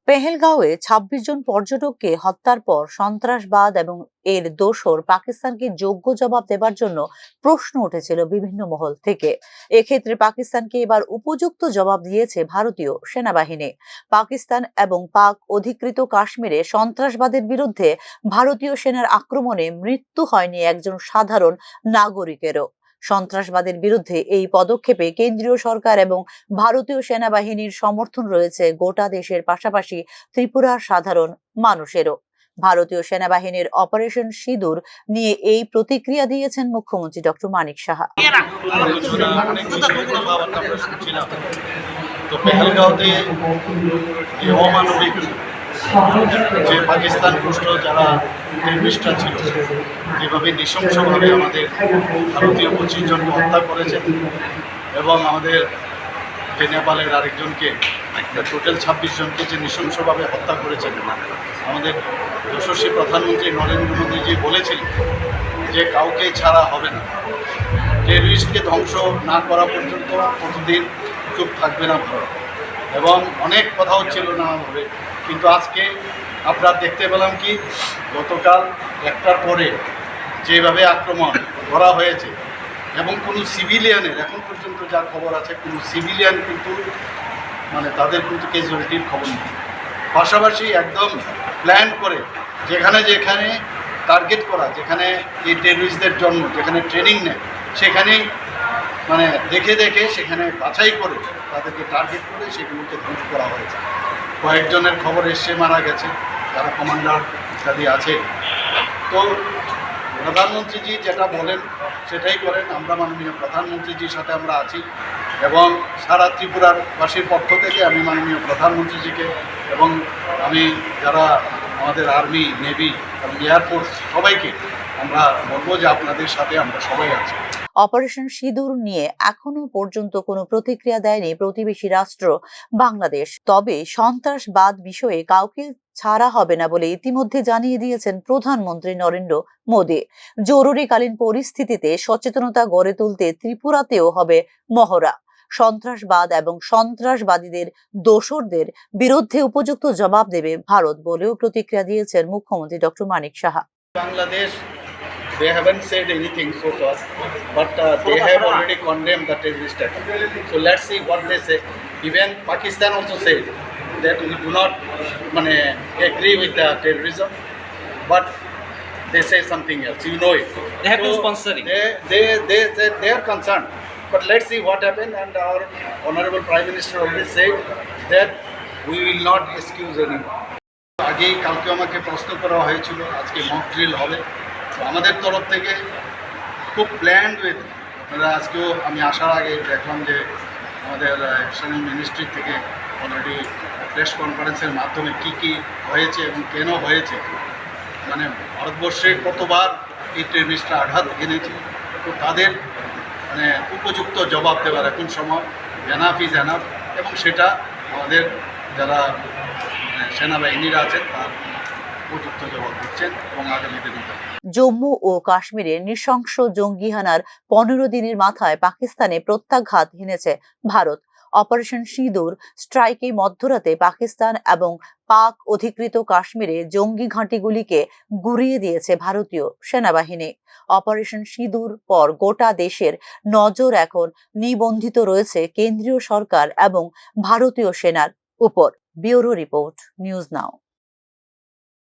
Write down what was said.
পেহেলগাঁওয়ে ২৬ জন পর্যটককে হত্যার পর সন্ত্রাসবাদ এবং এর দোসর পাকিস্তানকে যোগ্য জবাব দেবার জন্য প্রশ্ন উঠেছিল বিভিন্ন মহল থেকে। এক্ষেত্রে পাকিস্তানকে এবার উপযুক্ত জবাব দিয়েছে ভারতীয় সেনাবাহিনী। পাকিস্তান এবং পাক অধিকৃত কাশ্মীরে সন্ত্রাসবাদের বিরুদ্ধে ভারতীয় সেনার আক্রমণে মৃত্যু হয়নি একজন সাধারণ নাগরিকেরও। সন্ত্রাসবাদের বিরুদ্ধে এই পদক্ষেপে কেন্দ্রীয় সরকার এবং ভারতীয় সেনাবাহিনীর সমর্থন রয়েছে গোটা দেশের পাশাপাশি ত্রিপুরার সাধারণ মানুষেরও। ভারতীয় সেনাবাহিনীর অপারেশন সিঁদুর নিয়ে এই প্রতিক্রিয়া দিয়েছেন মুখ্যমন্ত্রী ডক্টর মানিক সাহা। যে পাকিস্তান পুষ্ট যারা টেররিস্টরা ছিল, যেভাবে নৃশংসভাবে আমাদের ভারতীয় 25 জনকে হত্যা করেছেন এবং আমাদের যে নেপালের আরেকজনকে, টোটাল 26 জনকে যে নৃশংসভাবে হত্যা করেছেন। আমাদের যশস্বী প্রধানমন্ত্রী নরেন্দ্র মোদীজি বলেছিলেন যে কাউকে ছাড়া হবে না, টেররিস্টকে ধ্বংস না করা পর্যন্ত কতদিন চুপ থাকবে না ভারত। এবং অনেক কথা হচ্ছিল না হবে, কিন্তু আজকে আমরা দেখতে পেলাম কি গতকাল একটার পরে যেভাবে আক্রমণ করা হয়েছে এবং কোনো সিভিলিয়ানের, এখন পর্যন্ত যা খবর আছে, কোনো সিভিলিয়ান কিন্তু তাদের কিন্তু ক্যাজুয়ালিটির খবর নেই। পাশাপাশি একদম প্ল্যান করে যেখানে যেখানে টার্গেট করা, যেখানে এই টেররিস্টদের জন্য যেখানে ট্রেনিং নেয়, সেখানেই দেখে দেখে সেখানে বাছাই করে তাদেরকে টার্গেট করে সেগুলোকে ধ্বংস করা হয়েছে। কয়েকজনের খবর এসে মারা গেছে, যারা কমান্ডার ইত্যাদি আছে। তো প্রধানমন্ত্রীজি যেটা বলেন সেটাই করেন। আমরা মাননীয় প্রধানমন্ত্রীজির সাথে আমরা আছি এবং সারা ত্রিপুরার বাসীর পক্ষ থেকে আমি মাননীয় প্রধানমন্ত্রীজিকে এবং আমি যারা আমাদের আর্মি, নেভি এবং এয়ারফোর্স সবাইকে আমরা বলবো যে আপনাদের সাথে আমরা সবাই আছি। অপারেশন সিঁদুর নিয়ে এখনো পর্যন্ত কোনো প্রতিক্রিয়া দেয়নি প্রতিবেশী রাষ্ট্র বাংলাদেশ। তবে সন্ত্রাসবাদ বিষয়ে কাউকে ছাড়া হবে না বলে ইতিমধ্যে জানিয়ে দিয়েছেন প্রধানমন্ত্রী নরেন্দ্র মোদী। জরুরিকালীন পরিস্থিতিতে সচেতনতা গড়ে তুলতে ত্রিপুরাতেও হবে মহড়া। সন্ত্রাসবাদ এবং সন্ত্রাসবাদীদের দোসরদের বিরুদ্ধে উপযুক্ত জবাব দেবে ভারত বলেও প্রতিক্রিয়া দিয়েছেন মুখ্যমন্ত্রী doctor Manik Saha. Bangladesh they haven't said anything so far, but they have already condemned the terrorist attack. So let's see what they say. Even Pakistan also said that we do not agree with the terrorism, but they say something else. You know it. They have no sponsoring. They are concerned. But let's see what happens. And our Honorable Prime Minister already said that we will not excuse anyone. আগেই কালকে আমাকে প্রশ্ন করা হয়েছিল আজকে mock drill হবে। আমাদের তরফ থেকে খুব প্ল্যান্ড উইথ আজকেও আমি আসার আগে দেখলাম যে আমাদের এক্সটার্নাল মিনিস্ট্রি থেকে অলরেডি প্রেস কনফারেন্সের মাধ্যমে কি কি হয়েছে এবং কেন হয়েছে, ভারতবর্ষে কতবার এই টেররিস্টরা আঘাত এনেছে, তো তাদের উপযুক্ত জবাব দেওয়ার এখন সময়। এনাফ ইজ এনাফ, এবং সেটা আমাদের যারা সেনাবাহিনীরা আছেন তার উপযুক্ত জবাব দিচ্ছেন এবং আগামী দিনে। জম্মু ও কাশ্মীরে নৃশংস জঙ্গি হানার 15 দিনের মাথায় পাকিস্তানে প্রত্যাঘাত হেনেছে ভারত। অপারেশন সিঁদুর স্ট্রাইকে মধ্যরাতে পাকিস্তান এবং পাক অধিকৃত কাশ্মীরে জঙ্গি ঘাঁটিগুলিকে গুড়িয়ে দিয়েছে ভারতীয় সেনাবাহিনী। অপারেশন সিঁদুর পর গোটা দেশের নজর এখন নিবন্ধিত রয়েছে কেন্দ্রীয় সরকার এবং ভারতীয় সেনার উপর। Bureau report, news now.